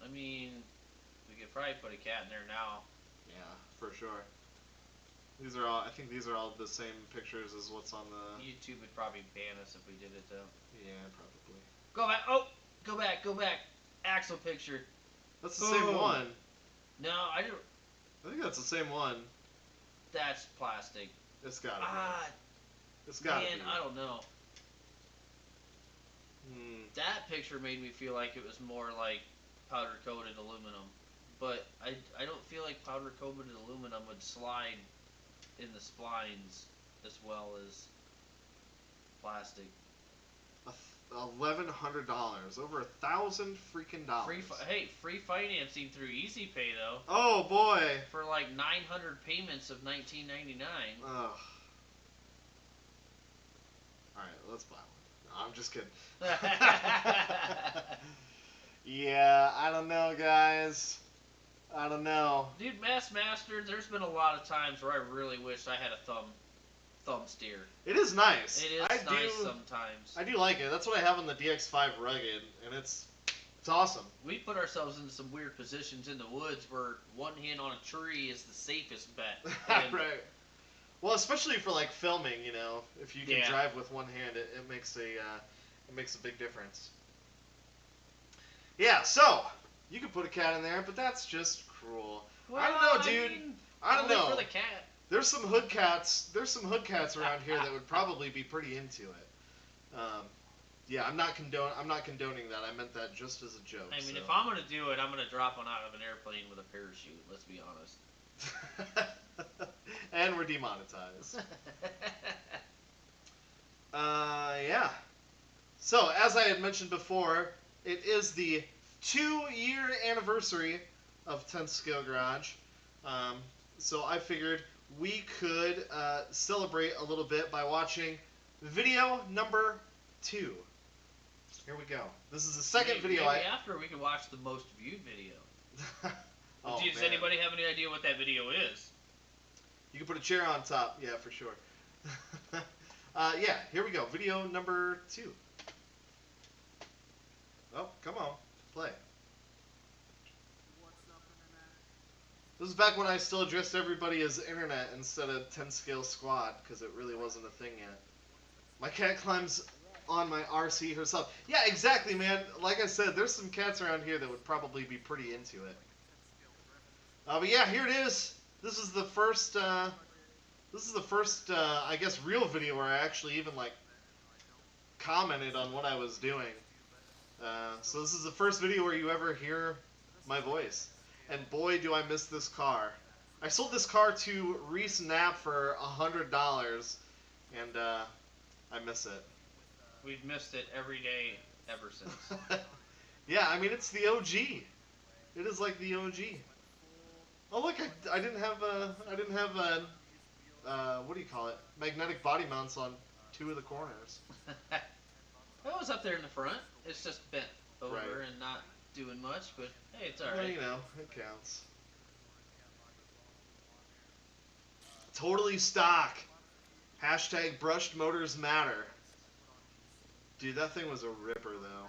I mean, we could probably put a cat in there now. Yeah. for sure. These are all. I think these are all the same pictures as what's on the. YouTube would probably ban us if we did it though. Yeah, probably. Go back. Oh, go back. Go back. Axle picture. That's the same one. No, I don't. I think that's the same one. That's plastic. It's gotta be. It's gotta be. Man, I don't know. That picture made me feel like it was more like powder coated aluminum, but I don't feel like powder coated aluminum would slide in the splines as well as plastic. $1,100, over $1,000 freaking dollars. Free financing through Easy Pay though. Oh boy! For like 900 payments of $19.99. Ugh. All right, let's buy one. No, I'm just kidding. Yeah, I don't know, guys. I don't know. Dude, Masters, there's been a lot of times where I really wish I had a thumb steer. It is nice. It is nice sometimes. I do like it. That's what I have on the DX5 Rugged, and it's awesome. We put ourselves in some weird positions in the woods where one hand on a tree is the safest bet. Right. Well, especially for like filming, you know, if you can drive with one hand, it makes a big difference. Yeah. So you could put a cat in there, but that's just cruel. Well, I don't know, dude. I don't know. For the cat. There's some hood cats around here that would probably be pretty into it. Yeah, I'm not condoning that. I meant that just as a joke. I mean, if I'm gonna do it, I'm gonna drop one out of an airplane with a parachute. Let's be honest. And we're demonetized. Yeah. So, as I had mentioned before, it is the 2-year anniversary of 10th Scale Garage. So I figured we could celebrate a little bit by watching video number 2. Here we go. This is the second video. Maybe after we can watch the most viewed video. Does anybody have any idea what that video is? You can put a chair on top. Yeah, for sure. Yeah, here we go. Video number 2. Oh, come on. Play. This is back when I still addressed everybody as Internet instead of 10 Scale Squad, because it really wasn't a thing yet. My cat climbs on my RC herself. Yeah, exactly, man. Like I said, there's some cats around here that would probably be pretty into it. But yeah, here it is. This is the first, I guess, real video where I actually even, like, commented on what I was doing. So this is the first video where you ever hear my voice. And boy, do I miss this car. I sold this car to Reese Knapp for $100, and I miss it. We've missed it every day ever since. Yeah, I mean, it's the OG. It is like the OG. Oh look, I didn't have what do you call it? Magnetic body mounts on 2 of the corners. That was up there in the front. It's just bent over and not doing much, but hey, it's alright. Well, you know, it counts. Totally stock. Hashtag brushed motors matter. Dude, that thing was a ripper though.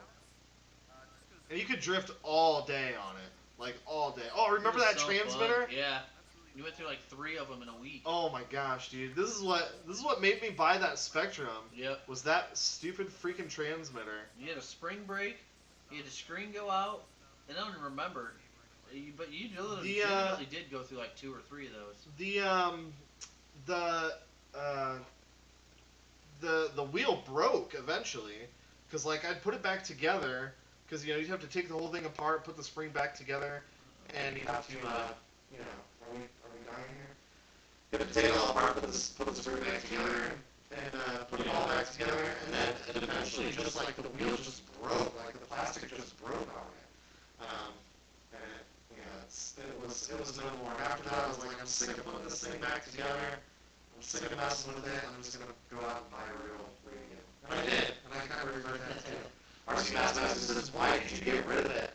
And you could drift all day on it. Like all day. Oh, remember that transmitter? Yeah. You went through like 3 of them in a week. Oh my gosh, dude. This is what made me buy that Spectrum. Yep. Was that stupid freaking transmitter. You had a spring brake, you had the screen go out, and I don't remember. But you legitimately did go through like 2 or 3 of those. The wheel broke eventually, because like I'd put it back together, because you know you'd have to take the whole thing apart, put the spring back together, and you'd have to you know, are we dying here? You have to take it all apart, put the spring back together, and put it all back together, and then eventually just like the wheels just broke, like the plastic just broke on it. And yeah, it was no more. After that, I was like, I'm sick of putting this thing back together. I'm sick of messing with it. I'm just gonna go out and buy a real radio. And I did, and I kind of regret that too. RC Master says, why did you get rid of it?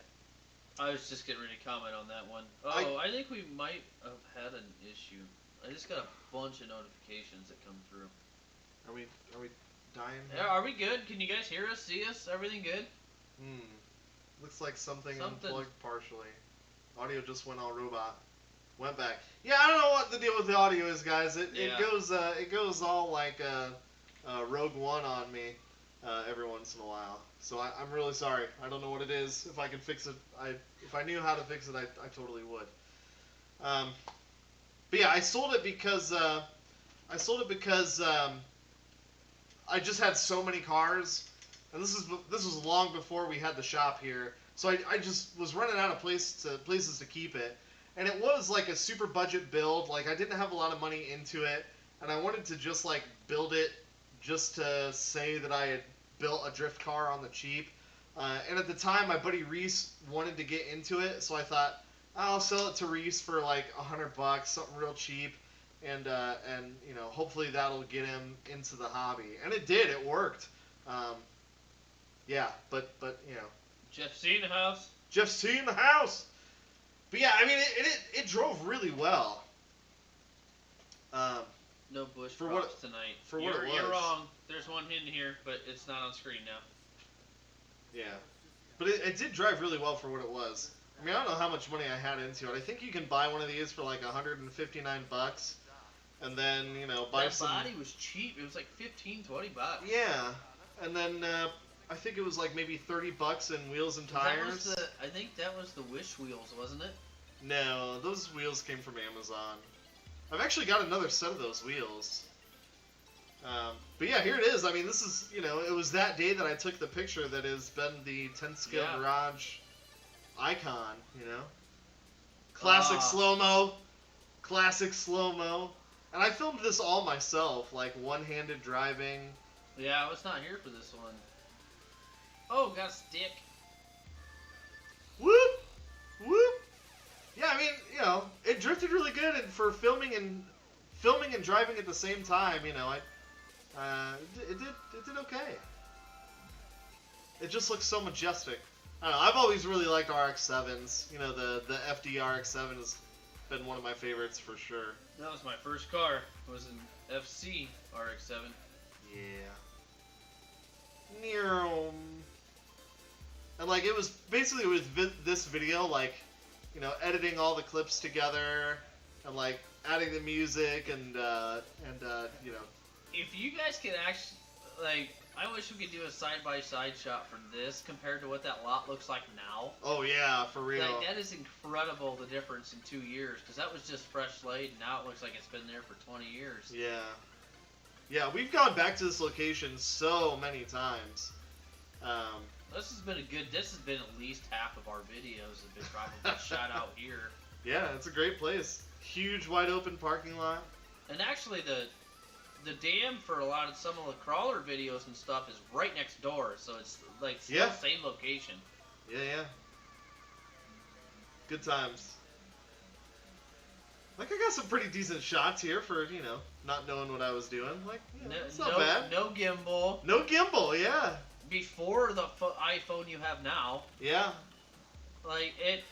I was just getting ready to comment on that one. Oh, I think we might have had an issue. I just got a bunch of notifications that come through. Are we dying? Yeah, are we good? Can you guys hear us, see us? Everything good? Looks like something unplugged partially. Audio just went all robot. Went back. Yeah, I don't know what the deal with the audio is, guys. It goes all like Rogue One on me every once in a while. So I'm really sorry. I don't know what it is. If I could fix it, if I knew how to fix it, I totally would. But yeah, I sold it because I just had so many cars, and this was long before we had the shop here. So I just was running out of places to keep it, and it was like a super budget build. Like I didn't have a lot of money into it, and I wanted to just like build it just to say that I had built a drift car on the cheap. And at the time, my buddy Reese wanted to get into it, so I thought I'll sell it to Reese for like $100, something real cheap. And you know, hopefully that'll get him into the hobby, and it did. It worked. Yeah, but you know, Jeff C in the house. Jeff C in the house. But yeah, I mean, it drove really well. No bush props tonight. For what it was. You're wrong. There's one in here, but it's not on screen now. Yeah, but it did drive really well for what it was. I mean, I don't know how much money I had into it. I think you can buy one of these for like $159. And then, you know, buy that some... That body was cheap. It was like $15, $20. Yeah. And then, I think it was like maybe $30 in wheels and tires. I think that was the Wish wheels, wasn't it? No, those wheels came from Amazon. I've actually got another set of those wheels. But yeah, here it is. I mean, this is, you know, it was that day that I took the picture that has been the 10-scale garage icon, you know? Classic slow-mo. Classic slow-mo. And I filmed this all myself, like one-handed driving. Yeah, I was not here for this one. Oh, got a stick. Whoop! Whoop! Yeah, I mean, you know, it drifted really good, and for filming and driving at the same time, you know, it did okay. It just looks so majestic. I don't know, I've always really liked RX-7s. You know, the FD RX-7 has been one of my favorites for sure. That was my first car. It was an FC RX-7. Yeah. And like, it was basically with this video, like, you know, editing all the clips together and like adding the music and you know. If you guys could actually, like, I wish we could do a side-by-side shot for this compared to what that lot looks like now. Oh yeah, for real. Like, that is incredible, the difference in 2 years, because that was just fresh laid, and now it looks like it's been there for 20 years. Yeah. Yeah, we've gone back to this location so many times. This has been at least half of our videos have been probably shot out here. Yeah, it's a great place. Huge, wide open parking lot. And actually, the dam for some of the crawler videos and stuff is right next door, so it's like still same location. Yeah, yeah. Good times. Like, I got some pretty decent shots here for, you know, not knowing what I was doing. Like, yeah, it's not bad. No gimbal. No gimbal, yeah. Before the iPhone you have now. Yeah. Like, it...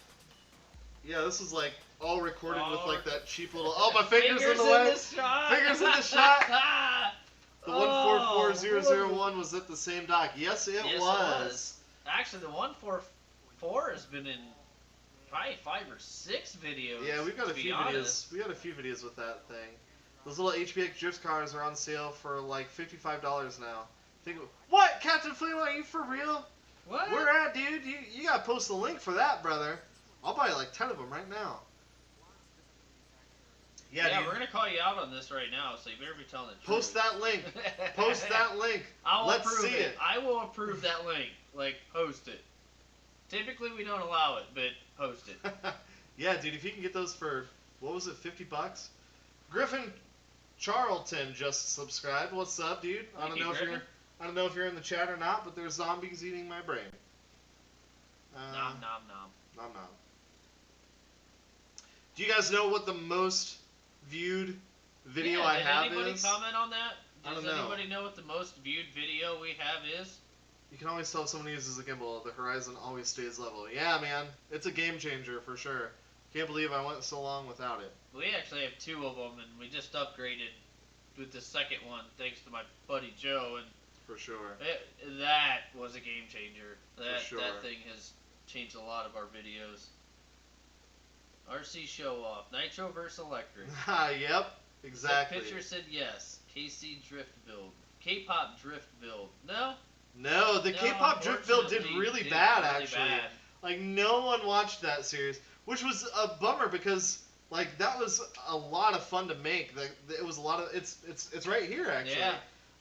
Yeah, this is like all recorded with like that cheap little... Oh, my finger's in the way. Fingers in the shot. The 144001 was at the same dock. Yes, it was. Actually, the 144 has been in probably 5 or 6 videos. Yeah, we've got a few videos. We got a few videos with that thing. Those little HPX drift cars are on sale for like $55 now. What, Captain Flame? Are you for real? What? Where at, dude? You gotta post the link for that, brother. I'll buy like 10 of them right now. Yeah, we're gonna call you out on this right now, so you better be telling the truth. Post that link. Post that link. Let's see it. I will approve that link. Like, post it. Typically, we don't allow it, but post it. Yeah, dude. If you can get those for, what was it, $50? Griffin Charlton just subscribed. What's up, dude? I don't know if you're in the chat or not, but there's zombies eating my brain. Nom nom nom. Nom nom. Do you guys know what the most viewed video I have is? Did anybody comment on that? Does anybody know what the most viewed video we have is? You can always tell if someone uses a gimbal. The horizon always stays level. Yeah, man. It's a game changer for sure. Can't believe I went so long without it. We actually have 2 of them, and we just upgraded with the second one thanks to my buddy Joe. And for sure. That was a game changer. For sure. That thing has changed a lot of our videos. RC show off. Nitro versus electric. Yep, exactly. Pitcher said yes. KC drift build. K-pop drift build. No? No, the K-pop drift build did really bad, actually. Bad. Like, no one watched that series, which was a bummer because, like, that was a lot of fun to make. It was a lot of... It's right here, actually.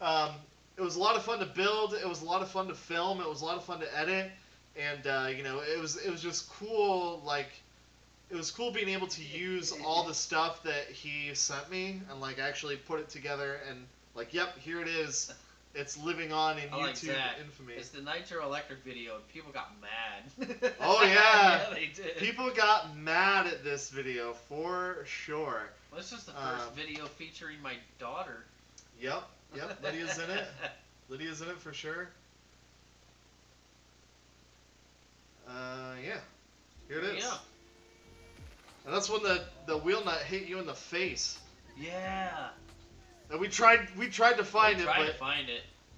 Yeah. It was a lot of fun to build. It was a lot of fun to film. It was a lot of fun to edit. And, you know, it was just cool, like... It was cool being able to use all the stuff that he sent me and, like, actually put it together and, like, yep, here it is. It's living on in YouTube infamy. It's the Nitro Electric video, and people got mad. Oh, yeah. Yeah, they did. People got mad at this video, for sure. Well, it's just the first video featuring my daughter. Yep. Lydia's in it. Lydia's in it for sure. Yeah. Here it is. Yeah. And that's when the wheel nut hit you in the face. Yeah. And we tried to find it,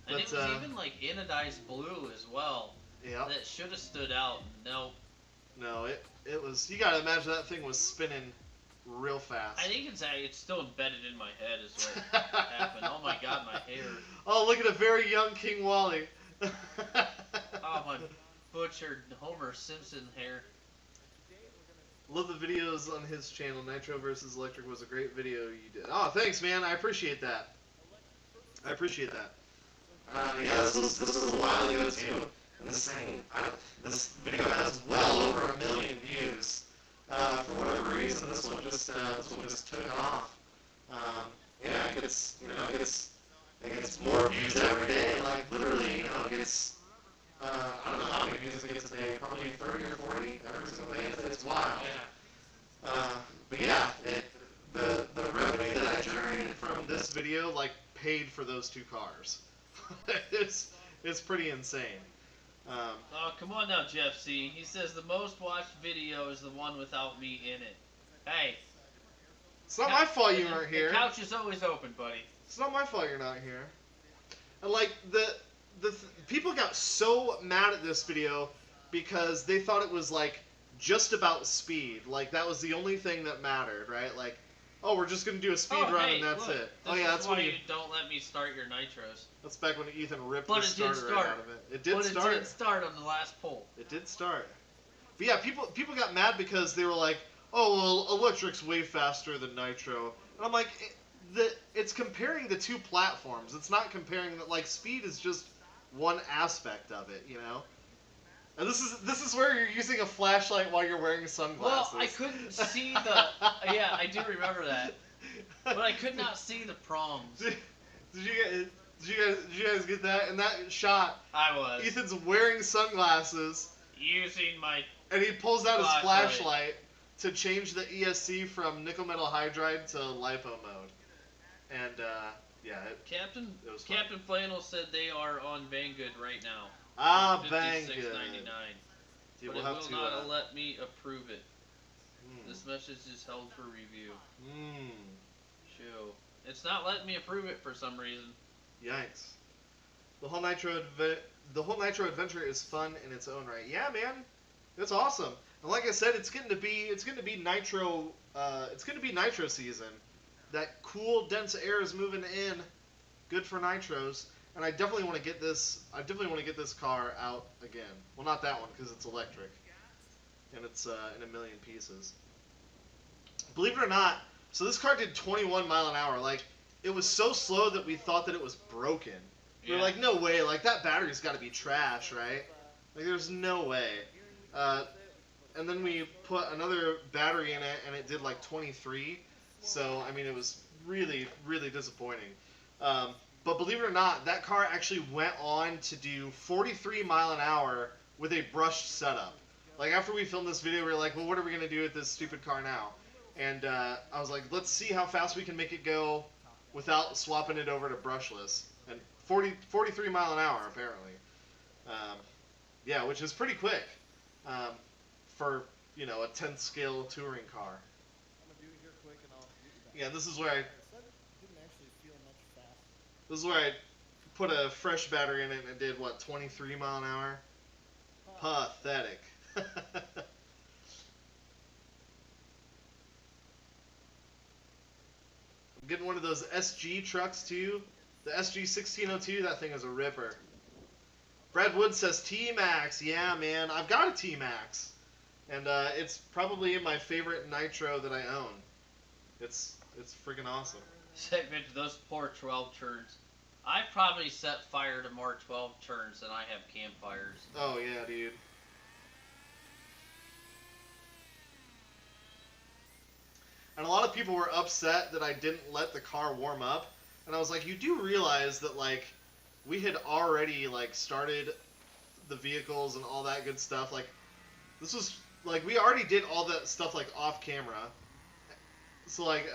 and it was even like anodized blue as well. Yeah. That should have stood out. Nope. No, it was. You gotta imagine that thing was spinning real fast. I think it's still embedded in my head is what happened. Oh my god, my hair. Oh, look at a very young King Wally. Oh, my butchered Homer Simpson hair. Love the videos on his channel. Nitro versus Electric was a great video you did. Oh, thanks, man. I appreciate that. Yeah, this was a while ago, too. And this video has well over 1 million views. For whatever reason, this one just took off. Yeah, it gets more views every day. Like, literally, it gets... I don't know how many views it gets a day, probably 30 or 40 every single day. It's wild. But yeah, the revenue that I generated from this video, like, paid for those 2 cars. It's pretty insane. Oh, come on now, Jeff C. He says the most watched video is the one without me in it. Hey. It's not my fault you weren't here. The couch is always open, buddy. It's not my fault you're not here. And, like, people got so mad at this video because they thought it was, like, just about speed. Like, that was the only thing that mattered, right? Like, oh, we're just going to do a speed run and that's it. Oh, yeah, that's why you don't let me start your nitros. That's back when Ethan ripped the starter right out of it. It did start on the last pull. It did start. But yeah, people got mad because they were like, oh, well, electric's way faster than nitro. And I'm like, it's comparing the 2 platforms. It's not comparing that, like, speed is just one aspect of it, you know? And this is where you're using a flashlight while you're wearing sunglasses. Well, I couldn't see the... Yeah, I do remember that. But I could not see the prongs. Did you guys get that? In that shot, I was. Ethan's wearing sunglasses. Using my... And he pulls out his flashlight to change the ESC from nickel metal hydride to LiPo mode. And, yeah. Captain Flannel said they are on Banggood right now. Ah, Banggood. $56.99. But it will not let me approve it. This message is held for review. Show. It's not letting me approve it for some reason. Yikes. The whole Nitro adventure is fun in its own right. Yeah, man. It's awesome. And like I said, it's going to be Nitro Nitro season. That cool dense air is moving in. Good for nitros. And I definitely want to get this car out again. Well, not that one because it's electric. And it's in 1 million pieces. Believe it or not, so this car did 21 mile an hour. Like, it was so slow that we thought that it was broken. We were like, no way. Like, that battery's got to be trash, right? Like, there's no way. And then we put another battery in it, and it did like 23. So, I mean, it was really, really disappointing. But believe it or not, that car actually went on to do 43 mile an hour with a brushed setup. Like, after we filmed this video, we were like, well, what are we going to do with this stupid car now? And I was like, let's see how fast we can make it go without swapping it over to brushless. And 43 mile an hour, apparently. Yeah, which is pretty quick for, you know, a 10th scale touring car. Yeah, this is where I put a fresh battery in it and it did, what, 23 mile an hour? Pathetic. getting one of those SG trucks too. The SG606, that thing is a ripper. Brad Wood says T-Max. Yeah, man, I've got a T-Max. And it's probably my favorite nitro that I own. It's freaking awesome. Segment those poor 12 turns. I probably set fire to more 12 turns than I have campfires. Oh yeah, dude. And a lot of people were upset that I didn't let the car warm up. And I was like, you do realize that, like, we had already, like, started the vehicles and all that good stuff. Like, this was, like, we already did all that stuff, like, off camera. So, like,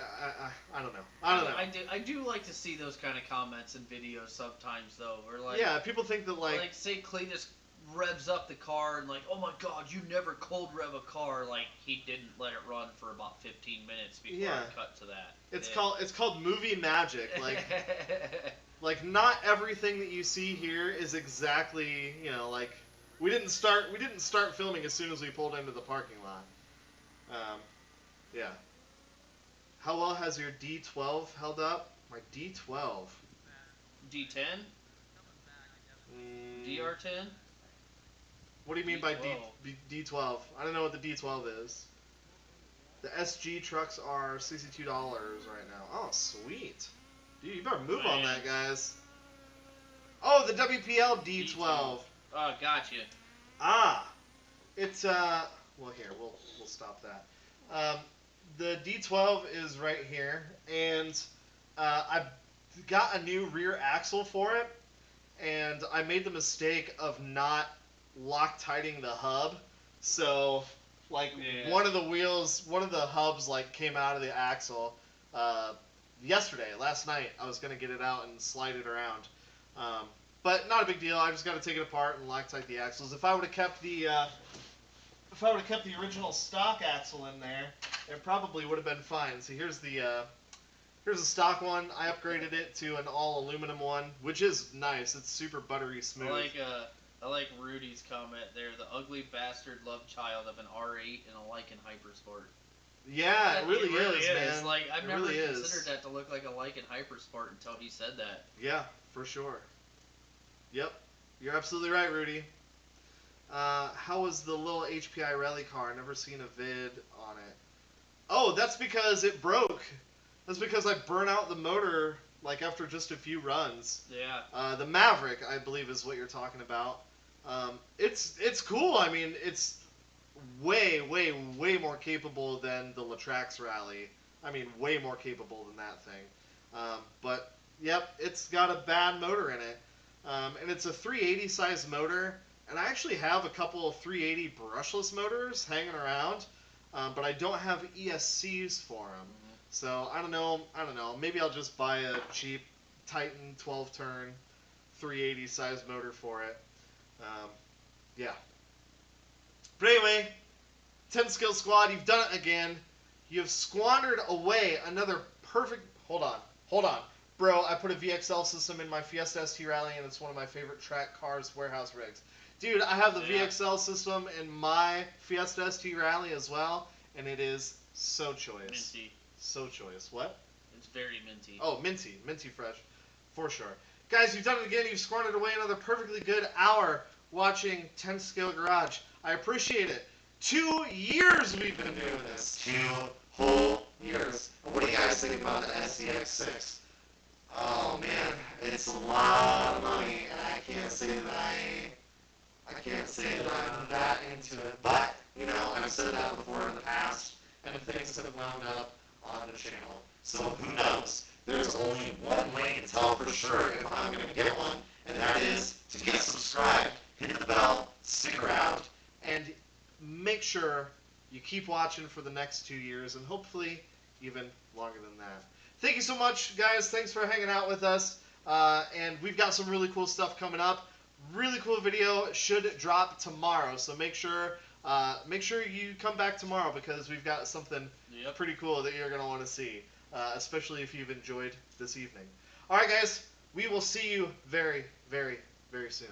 I don't know. I don't know. I do like to see those kind of comments and videos sometimes, though. Where, like, yeah, people think that, like say Cletus revs up the car and, like, oh my god, you never cold rev a car. Like, he didn't let it run for about 15 minutes before I cut to that. It's called movie magic. Like, like, not everything that you see here is exactly, you know, like, we didn't start filming as soon as we pulled into the parking lot. Yeah. How well has your D12 held up? My D12. D10? DR10? What do you mean by D12? I don't know what the D12 is. The SG trucks are $62 right now. Oh, sweet. Dude, you better move on that, guys. Oh, the WPL D12. Oh, gotcha. Ah. It's, well, here, we'll stop that. The D12 is right here, and I got a new rear axle for it, and I made the mistake of not Loctiting the hub, so like one of the hubs like came out of the axle last night. I was gonna get it out and slide it around, but not a big deal. I just got to take it apart and Loctite the axles. If I would have kept the original stock axle in there, it probably would have been fine. So here's the stock one. I upgraded it to an all aluminum one, which is nice. It's super buttery smooth. I like Rudy's comment there. The ugly bastard love child of an R8 and a Lycan Hypersport. Yeah, it really is, man. Like, I've never really considered that to look like a Lycan Hypersport until he said that. Yeah, for sure. Yep, you're absolutely right, Rudy. How was the little HPI rally car? Never seen a vid on it. Oh, that's because it broke. That's because I burnt out the motor like after just a few runs. Yeah. The Maverick, I believe, is what you're talking about. It's cool. I mean, it's way more capable than the Latrax Rally. I mean, way more capable than that thing. But yep, it's got a bad motor in it, and it's a 380 size motor. And I actually have a couple of 380 brushless motors hanging around, but I don't have ESCs for them. So I don't know. Maybe I'll just buy a cheap Titan 12-turn 380 size motor for it. Yeah. But anyway, 10 skill squad, you've done it again. You've squandered away another perfect. Hold on, bro. I put a VXL system in my Fiesta ST Rally, and it's one of my favorite track cars warehouse rigs. Dude, I have the VXL system in my Fiesta ST Rally as well, and it is so choice. Minty. So choice. What? It's very minty. Oh, minty fresh, for sure. Guys, you've done it again. You've squandered away another perfectly good hour watching 10 Scale Garage. I appreciate it. 2 years we've been doing this. 2 whole years. What do you guys think about the SCX6? Oh man, it's a lot of money, and I can't say that I'm that into it. But you know, I've said that before in the past, and things have wound up on the channel. So who knows? There's only one way to tell for sure if I'm going to get one, and that is to get subscribed, hit the bell, stick around, and make sure you keep watching for the next 2 years, and hopefully even longer than that. Thank you so much, guys. Thanks for hanging out with us, and we've got some really cool stuff coming up. Really cool video should drop tomorrow, so make sure you come back tomorrow because we've got something pretty cool that you're going to want to see, especially if you've enjoyed this evening. All right, guys, we will see you very, very, very soon.